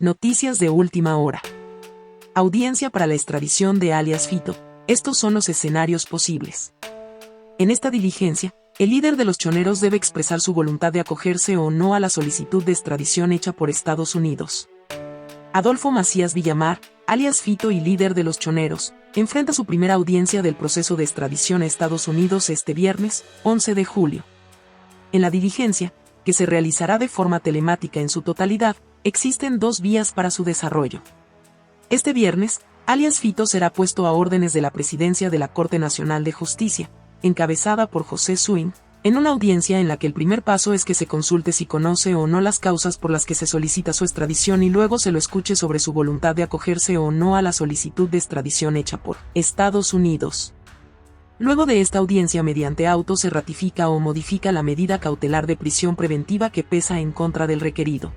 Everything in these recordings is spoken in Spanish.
Noticias de última hora. Audiencia para la extradición de alias Fito. Estos son los escenarios posibles. En esta diligencia, el líder de los choneros debe expresar su voluntad de acogerse o no a la solicitud de extradición hecha por Estados Unidos. Adolfo Macías Villamar, alias Fito y líder de los choneros, enfrenta su primera audiencia del proceso de extradición a Estados Unidos este viernes, 11 de julio. En la diligencia, que se realizará de forma telemática en su totalidad, existen dos vías para su desarrollo. Este viernes, alias Fito será puesto a órdenes de la presidencia de la Corte Nacional de Justicia, encabezada por José Swing, en una audiencia en la que el primer paso es que se consulte si conoce o no las causas por las que se solicita su extradición y luego se lo escuche sobre su voluntad de acogerse o no a la solicitud de extradición hecha por Estados Unidos. Luego de esta audiencia mediante auto se ratifica o modifica la medida cautelar de prisión preventiva que pesa en contra del requerido.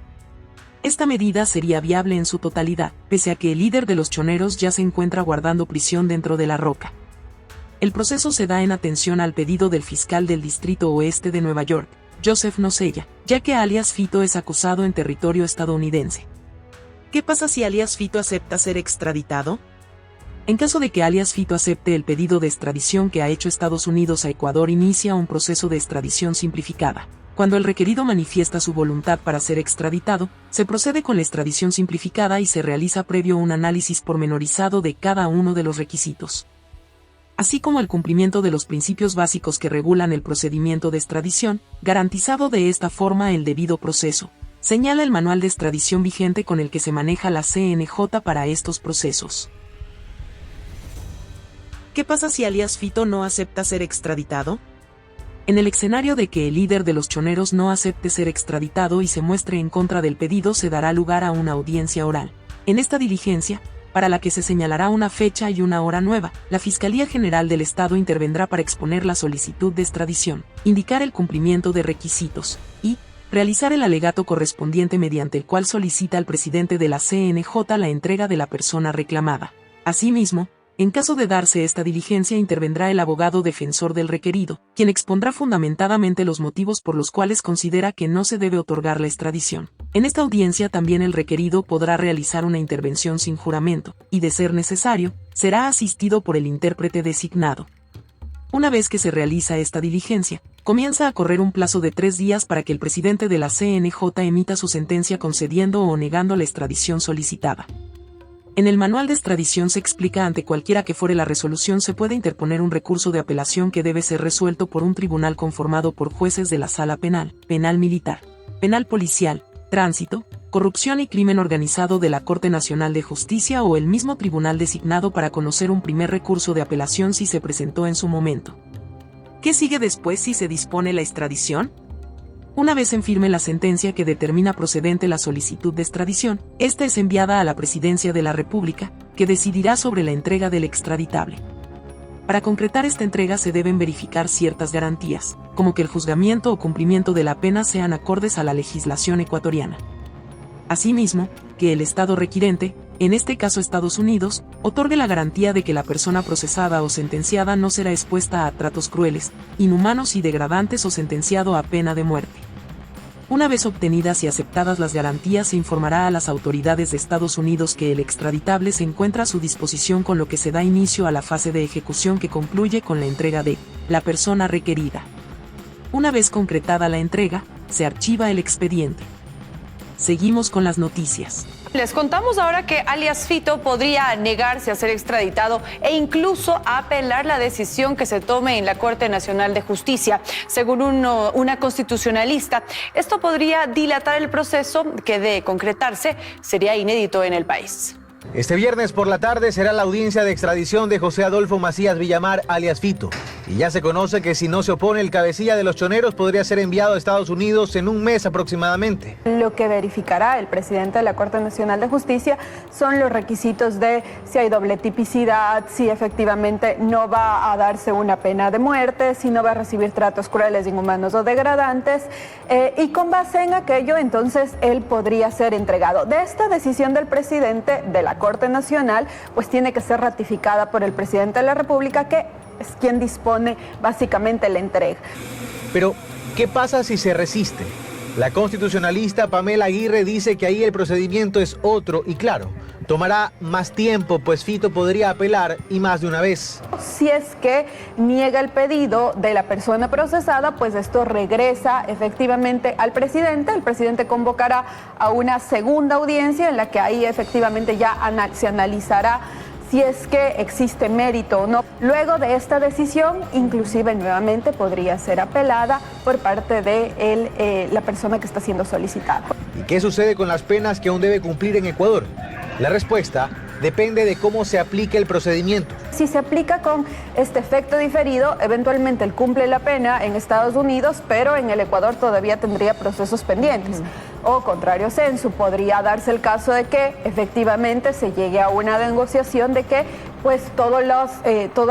Esta medida sería viable en su totalidad, pese a que el líder de los choneros ya se encuentra guardando prisión dentro de La Roca. El proceso se da en atención al pedido del fiscal del Distrito Oeste de Nueva York, Joseph Nosella, ya que alias Fito es acusado en territorio estadounidense. ¿Qué pasa si alias Fito acepta ser extraditado? En caso de que alias Fito acepte el pedido de extradición que ha hecho Estados Unidos a Ecuador, inicia un proceso de extradición simplificada. Cuando el requerido manifiesta su voluntad para ser extraditado, se procede con la extradición simplificada y se realiza previo un análisis pormenorizado de cada uno de los requisitos, así como el cumplimiento de los principios básicos que regulan el procedimiento de extradición, garantizado de esta forma el debido proceso, señala el manual de extradición vigente con el que se maneja la CNJ para estos procesos. ¿Qué pasa si alias Fito no acepta ser extraditado? En el escenario de que el líder de los choneros no acepte ser extraditado y se muestre en contra del pedido, se dará lugar a una audiencia oral. En esta diligencia, para la que se señalará una fecha y una hora nueva, la Fiscalía General del Estado intervendrá para exponer la solicitud de extradición, indicar el cumplimiento de requisitos y realizar el alegato correspondiente mediante el cual solicita al presidente de la CNJ la entrega de la persona reclamada. Asimismo, en caso de darse esta diligencia, intervendrá el abogado defensor del requerido, quien expondrá fundamentadamente los motivos por los cuales considera que no se debe otorgar la extradición. En esta audiencia también el requerido podrá realizar una intervención sin juramento, y de ser necesario, será asistido por el intérprete designado. Una vez que se realiza esta diligencia, comienza a correr un plazo de 3 días para que el presidente de la CNJ emita su sentencia concediendo o negando la extradición solicitada. En el manual de extradición se explica ante cualquiera que fuere la resolución se puede interponer un recurso de apelación que debe ser resuelto por un tribunal conformado por jueces de la Sala Penal, Penal Militar, Penal Policial, Tránsito, Corrupción y Crimen Organizado de la Corte Nacional de Justicia o el mismo tribunal designado para conocer un primer recurso de apelación si se presentó en su momento. ¿Qué sigue después si se dispone la extradición? Una vez en firme la sentencia que determina procedente la solicitud de extradición, esta es enviada a la Presidencia de la República, que decidirá sobre la entrega del extraditable. Para concretar esta entrega se deben verificar ciertas garantías, como que el juzgamiento o cumplimiento de la pena sean acordes a la legislación ecuatoriana. Asimismo, que el Estado requirente, en este caso Estados Unidos, otorgue la garantía de que la persona procesada o sentenciada no será expuesta a tratos crueles, inhumanos y degradantes o sentenciado a pena de muerte. Una vez obtenidas y aceptadas las garantías, se informará a las autoridades de Estados Unidos que el extraditable se encuentra a su disposición, con lo que se da inicio a la fase de ejecución que concluye con la entrega de la persona requerida. Una vez concretada la entrega, se archiva el expediente. Seguimos con las noticias. Les contamos ahora que alias Fito podría negarse a ser extraditado e incluso apelar la decisión que se tome en la Corte Nacional de Justicia. Según una constitucionalista, esto podría dilatar el proceso que, de concretarse, sería inédito en el país. Este viernes por la tarde será la audiencia de extradición de José Adolfo Macías Villamar, alias Fito. Y ya se conoce que si no se opone, el cabecilla de los choneros podría ser enviado a Estados Unidos en un mes aproximadamente. Lo que verificará el presidente de la Corte Nacional de Justicia son los requisitos de si hay doble tipicidad, si efectivamente no va a darse una pena de muerte, si no va a recibir tratos crueles, inhumanos o degradantes, y con base en aquello, entonces, él podría ser entregado. De esta decisión del presidente de la Corte Nacional, pues tiene que ser ratificada por el presidente de la República, que es quien dispone básicamente la entrega. Pero, ¿qué pasa si se resiste? La constitucionalista Pamela Aguirre dice que ahí el procedimiento es otro y claro, tomará más tiempo, pues Fito podría apelar y más de una vez. Si es que niega el pedido de la persona procesada, pues esto regresa efectivamente al presidente. El presidente convocará a una segunda audiencia en la que ahí efectivamente ya se analizará si es que existe mérito o no. Luego de esta decisión, inclusive nuevamente podría ser apelada por parte de la persona que está siendo solicitada. ¿Y qué sucede con las penas que aún debe cumplir en Ecuador? La respuesta depende de cómo se aplique el procedimiento. Si se aplica con este efecto diferido, eventualmente él cumple la pena en Estados Unidos, pero en el Ecuador todavía tendría procesos pendientes. O contrario sensu, podría darse el caso de que efectivamente se llegue a una negociación de que pues todos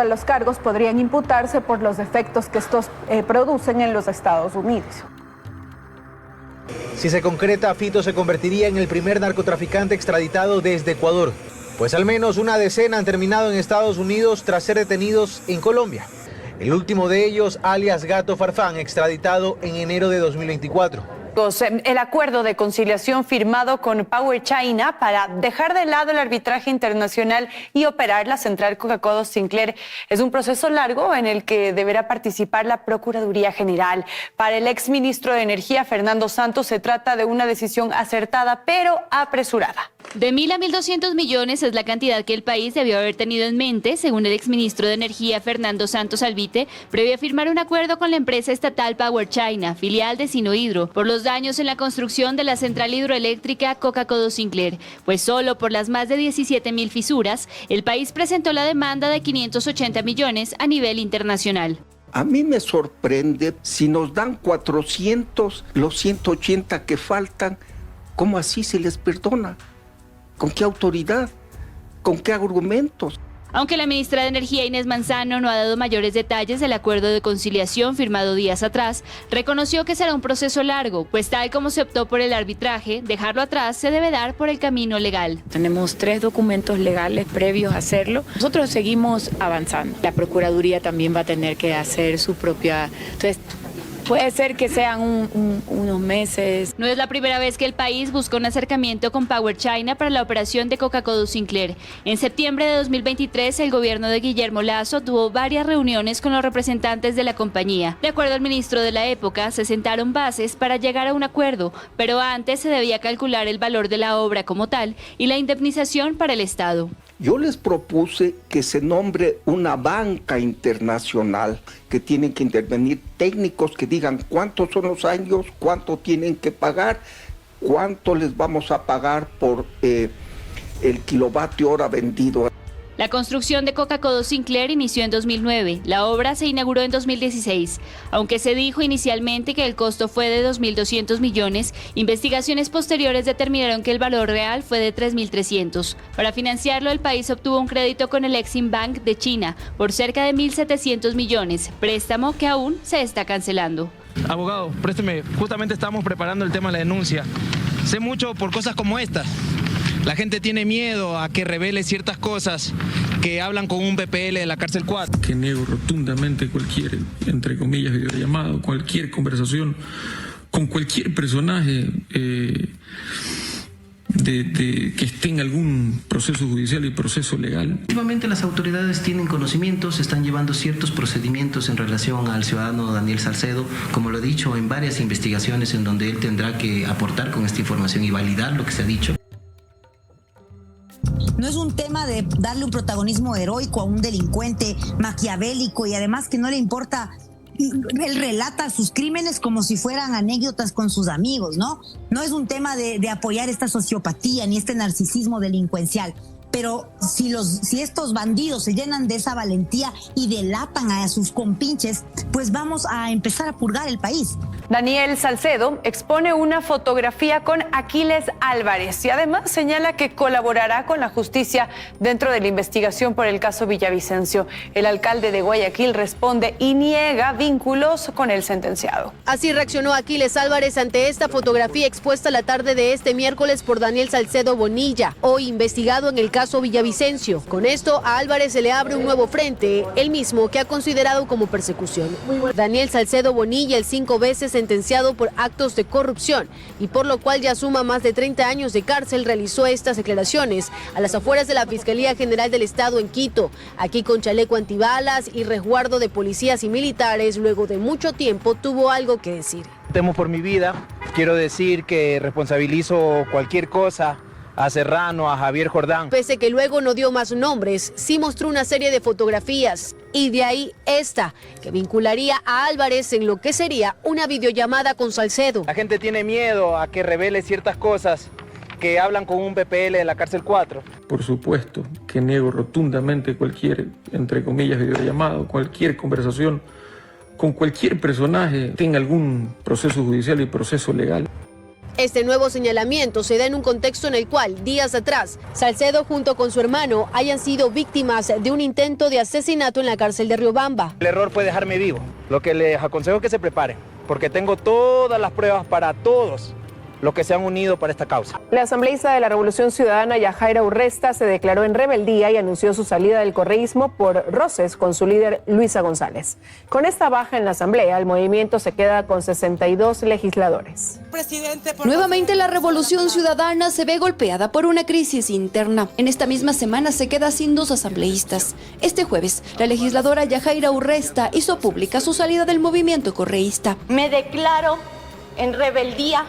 los cargos podrían imputarse por los efectos que estos producen en los Estados Unidos. Si se concreta, Fito se convertiría en el primer narcotraficante extraditado desde Ecuador, pues al menos una decena han terminado en Estados Unidos tras ser detenidos en Colombia. El último de ellos, alias Gato Farfán, extraditado en enero de 2024. El acuerdo de conciliación firmado con Power China para dejar de lado el arbitraje internacional y operar la central Coca-Cola Sinclair es un proceso largo en el que deberá participar la Procuraduría General. Para el exministro de Energía, Fernando Santos, se trata de una decisión acertada pero apresurada. De 1.000 a 1.200 millones es la cantidad que el país debió haber tenido en mente, según el exministro de Energía, Fernando Santos Albite, previo a firmar un acuerdo con la empresa estatal Power China, filial de Sinohydro, por los daños en la construcción de la central hidroeléctrica Coca-Cola Sinclair, pues solo por las más de 17.000 fisuras, el país presentó la demanda de 580 millones a nivel internacional. A mí me sorprende si nos dan 400, los 180 que faltan, ¿cómo así se les perdona? ¿Con qué autoridad? ¿Con qué argumentos? Aunque la ministra de Energía, Inés Manzano, no ha dado mayores detalles del acuerdo de conciliación firmado días atrás, reconoció que será un proceso largo, pues tal como se optó por el arbitraje, dejarlo atrás se debe dar por el camino legal. Tenemos 3 documentos legales previos a hacerlo. Nosotros seguimos avanzando. La Procuraduría también va a tener que hacer su propia... Entonces, puede ser que sean unos meses. No es la primera vez que el país busca un acercamiento con Power China para la operación de Coca-Cola Sinclair. En septiembre de 2023, el gobierno de Guillermo Lasso tuvo varias reuniones con los representantes de la compañía. De acuerdo al ministro de la época, se sentaron bases para llegar a un acuerdo, pero antes se debía calcular el valor de la obra como tal y la indemnización para el Estado. Yo les propuse que se nombre una banca internacional, que tienen que intervenir técnicos que digan cuántos son los años, cuánto tienen que pagar, cuánto les vamos a pagar por el kilovatio hora vendido. La construcción de Coca-Cola Sinclair inició en 2009, la obra se inauguró en 2016. Aunque se dijo inicialmente que el costo fue de 2.200 millones, investigaciones posteriores determinaron que el valor real fue de 3.300. Para financiarlo, el país obtuvo un crédito con el Exim Bank de China por cerca de 1.700 millones, préstamo que aún se está cancelando. Abogado, présteme, justamente estamos preparando el tema de la denuncia. Sé mucho por cosas como estas. La gente tiene miedo a que revele ciertas cosas que hablan con un PPL de la cárcel 4. Que niego rotundamente cualquier, entre comillas, videollamado, cualquier conversación con cualquier personaje que esté en algún proceso judicial y proceso legal. Últimamente las autoridades tienen conocimientos, están llevando ciertos procedimientos en relación al ciudadano Daniel Salcedo, como lo he dicho, en varias investigaciones en donde él tendrá que aportar con esta información y validar lo que se ha dicho. No es un tema de darle un protagonismo heroico a un delincuente maquiavélico y además que no le importa. Él relata sus crímenes como si fueran anécdotas con sus amigos, ¿no? No es un tema de apoyar esta sociopatía ni este narcisismo delincuencial. Pero si estos bandidos se llenan de esa valentía y delatan a sus compinches, pues vamos a empezar a purgar el país. Daniel Salcedo expone una fotografía con Aquiles Álvarez y además señala que colaborará con la justicia dentro de la investigación por el caso Villavicencio. El alcalde de Guayaquil responde y niega vínculos con el sentenciado. Así reaccionó Aquiles Álvarez ante esta fotografía expuesta la tarde de este miércoles por Daniel Salcedo Bonilla, hoy investigado en el caso caso Villavicencio. Con esto a Álvarez se le abre un nuevo frente, el mismo que ha considerado como persecución. Daniel Salcedo Bonilla, el 5 veces sentenciado por actos de corrupción y por lo cual ya suma más de 30 años de cárcel, realizó estas declaraciones a las afueras de la Fiscalía General del Estado en Quito, aquí con chaleco antibalas y resguardo de policías y militares. Luego de mucho tiempo tuvo algo que decir. Temo por mi vida, quiero decir que responsabilizo cualquier cosa a Serrano, a Javier Jordán. Pese que luego no dio más nombres, sí mostró una serie de fotografías y de ahí esta, que vincularía a Álvarez en lo que sería una videollamada con Salcedo. La gente tiene miedo a que revele ciertas cosas que hablan con un PPL de la cárcel 4. Por supuesto que niego rotundamente cualquier, entre comillas, videollamado, cualquier conversación con cualquier personaje tenga algún proceso judicial y proceso legal. Este nuevo señalamiento se da en un contexto en el cual, días atrás, Salcedo junto con su hermano hayan sido víctimas de un intento de asesinato en la cárcel de Riobamba. El error fue dejarme vivo. Lo que les aconsejo es que se preparen, porque tengo todas las pruebas para todos los que se han unido para esta causa. La asambleísta de la Revolución Ciudadana, Yajaira Urresta, se declaró en rebeldía y anunció su salida del correísmo por roces con su líder Luisa González. Con esta baja en la asamblea, el movimiento se queda con 62 legisladores. Nuevamente la Revolución Ciudadana se ve golpeada por una crisis interna. En esta misma semana se queda sin 2 asambleístas. Este jueves, la legisladora Yajaira Urresta hizo pública su salida del movimiento correísta. Me declaro en rebeldía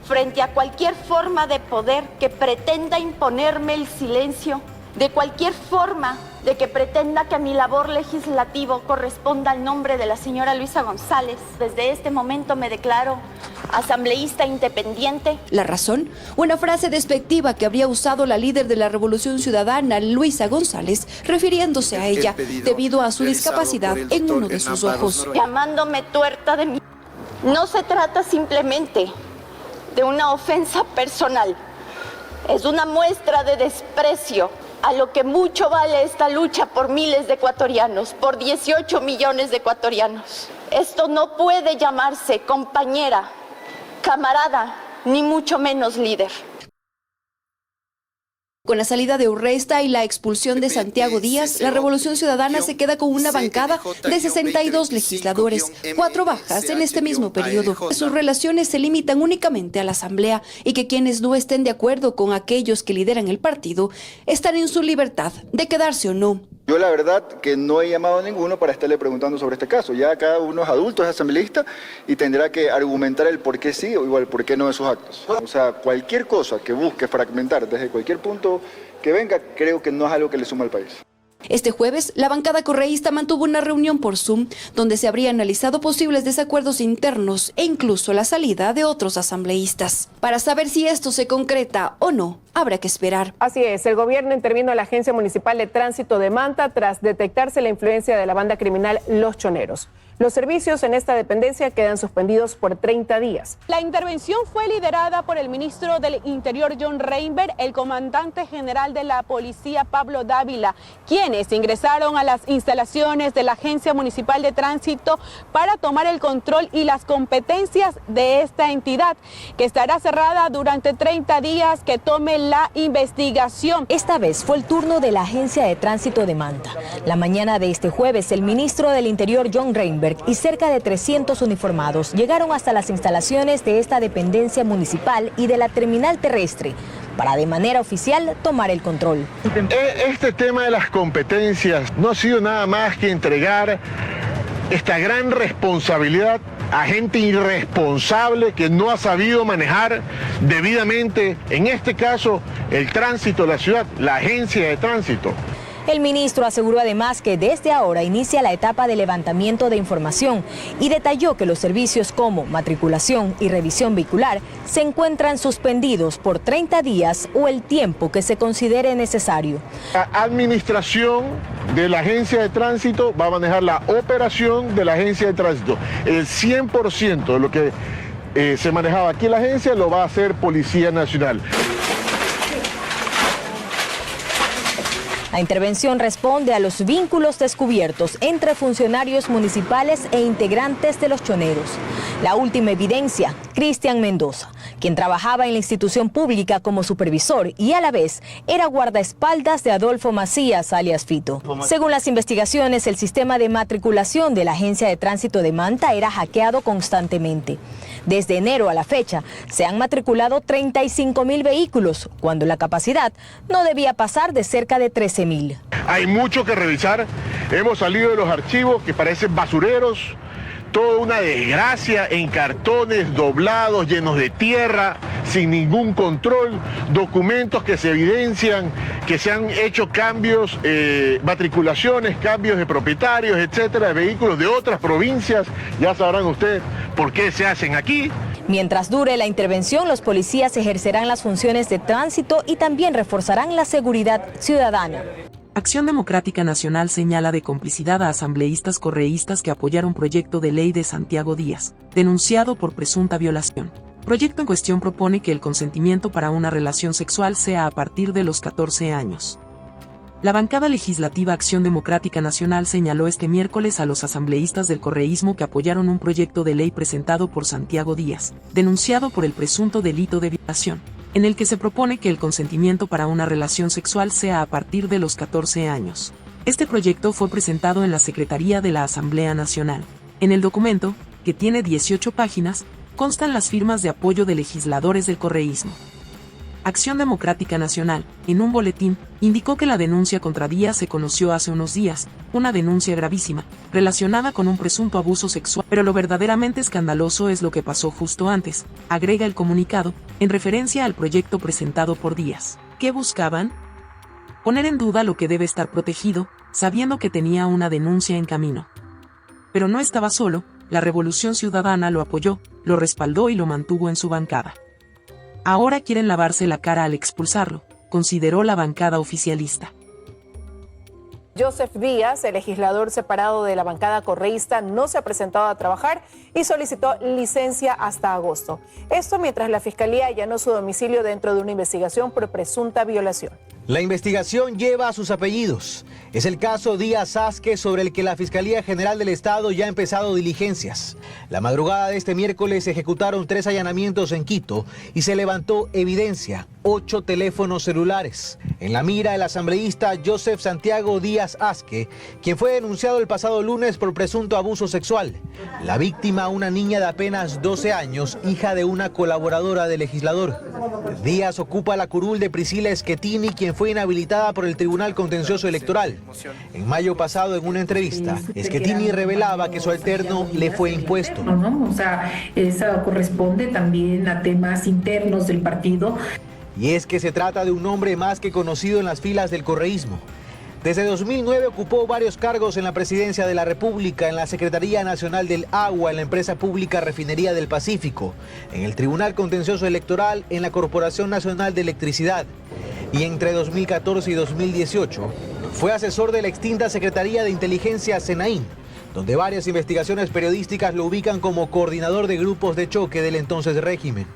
frente a cualquier forma de poder que pretenda imponerme el silencio, de cualquier forma de que pretenda que mi labor legislativo corresponda al nombre de la señora Luisa González. Desde este momento me declaro asambleísta independiente. La razón, una frase despectiva que habría usado la líder de la Revolución Ciudadana, Luisa González, refiriéndose a ella debido a su discapacidad en uno de sus ojos. Llamándome tuerta de mi... No se trata simplemente de una ofensa personal, es una muestra de desprecio a lo que mucho vale esta lucha por miles de ecuatorianos, por 18 millones de ecuatorianos. Esto no puede llamarse compañera, camarada, ni mucho menos líder. Con la salida de Urresta y la expulsión de Santiago Díaz, la Revolución Ciudadana se queda con una bancada de 62 legisladores, 4 bajas en este mismo periodo. Sus relaciones se limitan únicamente a la Asamblea y que quienes no estén de acuerdo con aquellos que lideran el partido están en su libertad de quedarse o no. Yo la verdad que no he llamado a ninguno para estarle preguntando sobre este caso. Ya cada uno es adulto, es asambleísta y tendrá que argumentar el por qué sí o igual por qué no de sus actos. O sea, cualquier cosa que busque fragmentar desde cualquier punto que venga, creo que no es algo que le suma al país. Este jueves, la bancada correísta mantuvo una reunión por Zoom donde se habría analizado posibles desacuerdos internos e incluso la salida de otros asambleístas. Para saber si esto se concreta o no, habrá que esperar. Así es, el gobierno intervino a la Agencia Municipal de Tránsito de Manta tras detectarse la influencia de la banda criminal Los Choneros. Los servicios en esta dependencia quedan suspendidos por 30 días. La intervención fue liderada por el ministro del Interior, John Reinberg, el comandante general de la policía, Pablo Dávila, quienes ingresaron a las instalaciones de la Agencia Municipal de Tránsito para tomar el control y las competencias de esta entidad, que estará cerrada durante 30 días que tome la investigación. Esta vez fue el turno de la Agencia de Tránsito de Manta. La mañana de este jueves, el ministro del Interior, John Reinberg, y cerca de 300 uniformados llegaron hasta las instalaciones de esta dependencia municipal y de la terminal terrestre para de manera oficial tomar el control. Este tema de las competencias no ha sido nada más que entregar esta gran responsabilidad a gente irresponsable que no ha sabido manejar debidamente, en este caso, el tránsito de la ciudad, la agencia de tránsito. El ministro aseguró además que desde ahora inicia la etapa de levantamiento de información y detalló que los servicios como matriculación y revisión vehicular se encuentran suspendidos por 30 días o el tiempo que se considere necesario. La administración de la agencia de tránsito va a manejar la operación de la agencia de tránsito. El 100% de lo que se manejaba aquí en la agencia lo va a hacer Policía Nacional. La intervención responde a los vínculos descubiertos entre funcionarios municipales e integrantes de los choneros. La última evidencia, Cristian Mendoza, quien trabajaba en la institución pública como supervisor y a la vez era guardaespaldas de Adolfo Macías, alias Fito. Según las investigaciones, el sistema de matriculación de la Agencia de Tránsito de Manta era hackeado constantemente. Desde enero a la fecha, se han matriculado 35.000 vehículos, cuando la capacidad no debía pasar de cerca de 13.000. Hay mucho que revisar. Hemos salido de los archivos que parecen basureros. Toda una desgracia en cartones doblados, llenos de tierra, sin ningún control, documentos que se evidencian que se han hecho cambios, matriculaciones, cambios de propietarios, etcétera, de vehículos de otras provincias. Ya sabrán ustedes por qué se hacen aquí. Mientras dure la intervención, los policías ejercerán las funciones de tránsito y también reforzarán la seguridad ciudadana. Acción Democrática Nacional señala de complicidad a asambleístas correístas que apoyaron proyecto de ley de Santiago Díaz, denunciado por presunta violación. Proyecto en cuestión propone que el consentimiento para una relación sexual sea a partir de los 14 años. La bancada legislativa Acción Democrática Nacional señaló este miércoles a los asambleístas del correísmo que apoyaron un proyecto de ley presentado por Santiago Díaz, denunciado por el presunto delito de violación, en el que se propone que el consentimiento para una relación sexual sea a partir de los 14 años. Este proyecto fue presentado en la Secretaría de la Asamblea Nacional. En el documento, que tiene 18 páginas, constan las firmas de apoyo de legisladores del correísmo. Acción Democrática Nacional, en un boletín, indicó que la denuncia contra Díaz se conoció hace unos días, una denuncia gravísima, relacionada con un presunto abuso sexual, pero lo verdaderamente escandaloso es lo que pasó justo antes, agrega el comunicado, en referencia al proyecto presentado por Díaz. ¿Qué buscaban? Poner en duda lo que debe estar protegido, sabiendo que tenía una denuncia en camino. Pero no estaba solo, la Revolución Ciudadana lo apoyó, lo respaldó y lo mantuvo en su bancada. Ahora quieren lavarse la cara al expulsarlo, consideró la bancada oficialista. Joseph Díaz, el legislador separado de la bancada correísta, no se ha presentado a trabajar y solicitó licencia hasta agosto. Esto mientras la Fiscalía allanó su domicilio dentro de una investigación por presunta violación. La investigación lleva a sus apellidos. Es el caso Díaz Asque, sobre el que la Fiscalía General del Estado ya ha empezado diligencias. La madrugada de este miércoles se ejecutaron 3 allanamientos en Quito y se levantó evidencia, 8 teléfonos celulares. En la mira el asambleísta Joseph Santiago Díaz Asque, quien fue denunciado el pasado lunes por presunto abuso sexual. La víctima, una niña de apenas 12 años, hija de una colaboradora del legislador. Díaz ocupa la curul de Priscila Schettini, quien fue inhabilitada por el Tribunal Contencioso Electoral. En mayo pasado, en una entrevista, Schettini revelaba que su alterno le fue impuesto. O sea, eso corresponde también a temas internos del partido. Y es que se trata de un hombre más que conocido en las filas del correísmo. Desde 2009 ocupó varios cargos en la Presidencia de la República, en la Secretaría Nacional del Agua, en la empresa pública Refinería del Pacífico, en el Tribunal Contencioso Electoral, en la Corporación Nacional de Electricidad. Y entre 2014 y 2018 fue asesor de la extinta Secretaría de Inteligencia SENAIN, donde varias investigaciones periodísticas lo ubican como coordinador de grupos de choque del entonces régimen.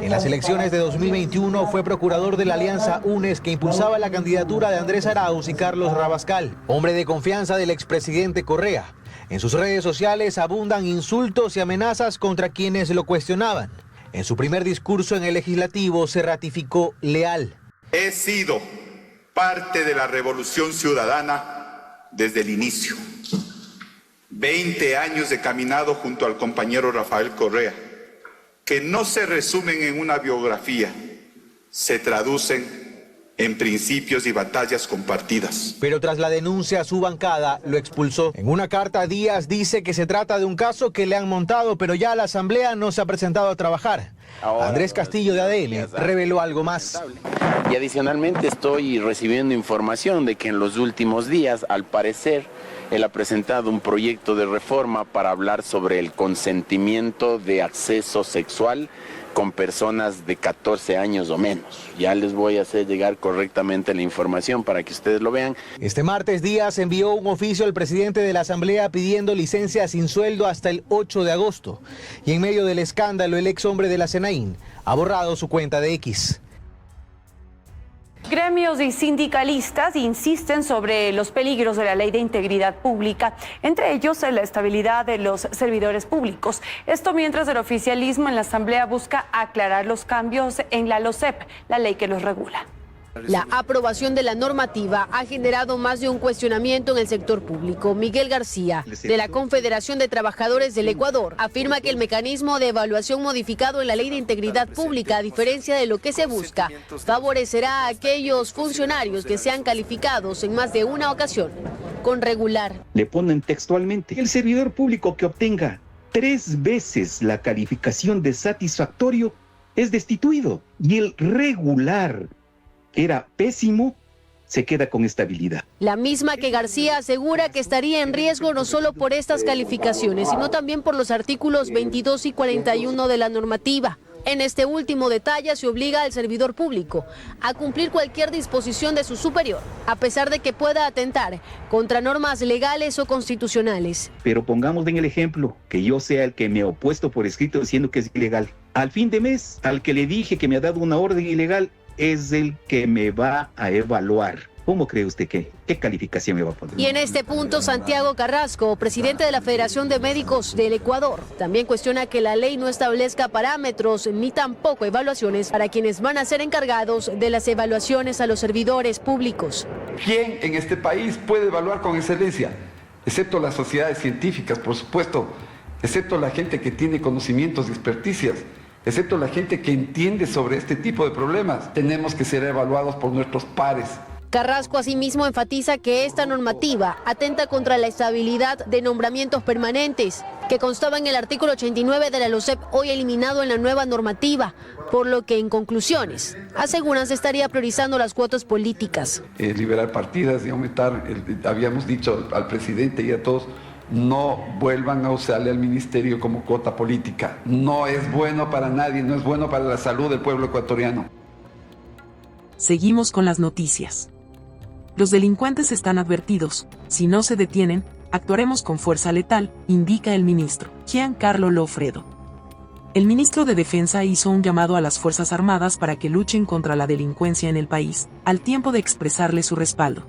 En las elecciones de 2021 fue procurador de la Alianza UNES, que impulsaba la candidatura de Andrés Arauz y Carlos Rabascal, hombre de confianza del expresidente Correa. En sus redes sociales abundan insultos y amenazas contra quienes lo cuestionaban. En su primer discurso en el legislativo se ratificó leal. He sido parte de la Revolución Ciudadana desde el inicio. 20 años de caminado junto al compañero Rafael Correa, que no se resumen en una biografía, se traducen en principios y batallas compartidas. Pero tras la denuncia, su bancada lo expulsó. En una carta, Díaz dice que se trata de un caso que le han montado, pero ya la Asamblea no se ha presentado a trabajar. Andrés Castillo de ADN reveló algo más. Y adicionalmente estoy recibiendo información de que en los últimos días, al parecer, él ha presentado un proyecto de reforma para hablar sobre el consentimiento de acceso sexual con personas de 14 años o menos. Ya les voy a hacer llegar correctamente la información para que ustedes lo vean. Este martes, Díaz envió un oficio al presidente de la Asamblea pidiendo licencia sin sueldo hasta el 8 de agosto. Y en medio del escándalo, el ex hombre de la SENAIN ha borrado su cuenta de X. Gremios y sindicalistas insisten sobre los peligros de la Ley de Integridad Pública, entre ellos la estabilidad de los servidores públicos. Esto mientras el oficialismo en la Asamblea busca aclarar los cambios en la LOCEP, la ley que los regula. La aprobación de la normativa ha generado más de un cuestionamiento en el sector público. Miguel García, de la Confederación de Trabajadores del Ecuador, afirma que el mecanismo de evaluación modificado en la Ley de Integridad Pública, a diferencia de lo que se busca, favorecerá a aquellos funcionarios que sean calificados en más de una ocasión con regular. Le ponen textualmente: el servidor público que obtenga 3 veces la calificación de satisfactorio es destituido, y el regular, que era pésimo, se queda con estabilidad. La misma que García asegura que estaría en riesgo no solo por estas calificaciones, sino también por los artículos 22 y 41 de la normativa. En este último detalle se obliga al servidor público a cumplir cualquier disposición de su superior, a pesar de que pueda atentar contra normas legales o constitucionales. Pero pongamos en el ejemplo que yo sea el que me he opuesto por escrito diciendo que es ilegal. Al fin de mes, al que le dije que me ha dado una orden ilegal, es el que me va a evaluar. ¿Cómo cree usted qué calificación me va a poner? Y en este punto, Santiago Carrasco, presidente de la Federación de Médicos del Ecuador, también cuestiona que la ley no establezca parámetros ni tampoco evaluaciones para quienes van a ser encargados de las evaluaciones a los servidores públicos. ¿Quién en este país puede evaluar con excelencia? Excepto las sociedades científicas, por supuesto, excepto la gente que tiene conocimientos y experticias, excepto la gente que entiende sobre este tipo de problemas. Tenemos que ser evaluados por nuestros pares. Carrasco asimismo enfatiza que esta normativa atenta contra la estabilidad de nombramientos permanentes, que constaba en el artículo 89 de la LOCEP, hoy eliminado en la nueva normativa, por lo que en conclusiones aseguran se estaría priorizando las cuotas políticas. Liberar partidas y aumentar, habíamos dicho al presidente y a todos, no vuelvan a usarle al ministerio como cuota política. No es bueno para nadie, no es bueno para la salud del pueblo ecuatoriano. Seguimos con las noticias. Los delincuentes están advertidos: si no se detienen, actuaremos con fuerza letal, indica el ministro Giancarlo Loffredo. El ministro de Defensa hizo un llamado a las Fuerzas Armadas para que luchen contra la delincuencia en el país, al tiempo de expresarle su respaldo.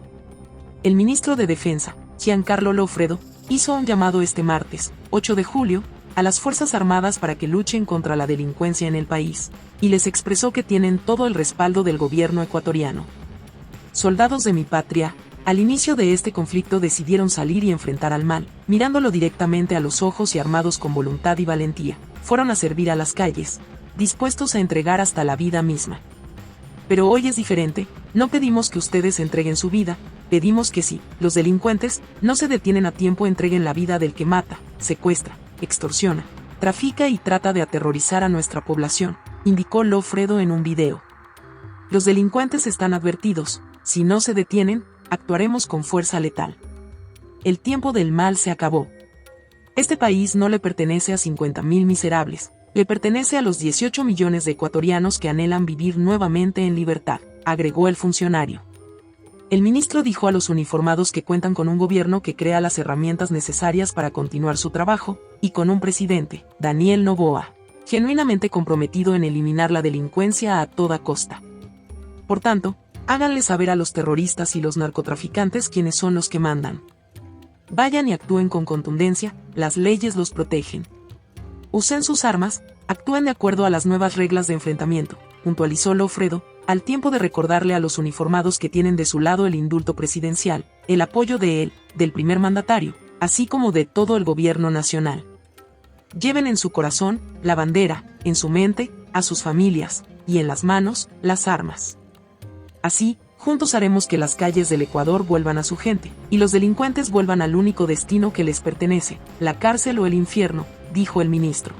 El ministro de Defensa, Giancarlo Loffredo, hizo un llamado este martes, 8 de julio, a las Fuerzas Armadas para que luchen contra la delincuencia en el país, y les expresó que tienen todo el respaldo del gobierno ecuatoriano. Soldados de mi patria, al inicio de este conflicto decidieron salir y enfrentar al mal, mirándolo directamente a los ojos y armados con voluntad y valentía, fueron a servir a las calles, dispuestos a entregar hasta la vida misma. Pero hoy es diferente, no pedimos que ustedes entreguen su vida, pedimos que si los delincuentes no se detienen a tiempo entreguen la vida del que mata, secuestra, extorsiona, trafica y trata de aterrorizar a nuestra población, indicó Loffredo en un video. Los delincuentes están advertidos: si no se detienen, actuaremos con fuerza letal. El tiempo del mal se acabó. Este país no le pertenece a 50.000 miserables, le pertenece a los 18 millones de ecuatorianos que anhelan vivir nuevamente en libertad, agregó el funcionario. El ministro dijo a los uniformados que cuentan con un gobierno que crea las herramientas necesarias para continuar su trabajo, y con un presidente, Daniel Noboa, genuinamente comprometido en eliminar la delincuencia a toda costa. Por tanto, háganle saber a los terroristas y los narcotraficantes quiénes son los que mandan. Vayan y actúen con contundencia, las leyes los protegen. Usen sus armas, actúen de acuerdo a las nuevas reglas de enfrentamiento, puntualizó Loffredo, al tiempo de recordarle a los uniformados que tienen de su lado el indulto presidencial, el apoyo de él, del primer mandatario, así como de todo el gobierno nacional. Lleven en su corazón la bandera, en su mente, a sus familias, y en las manos, las armas. Así, juntos haremos que las calles del Ecuador vuelvan a su gente, y los delincuentes vuelvan al único destino que les pertenece, la cárcel o el infierno, dijo el ministro.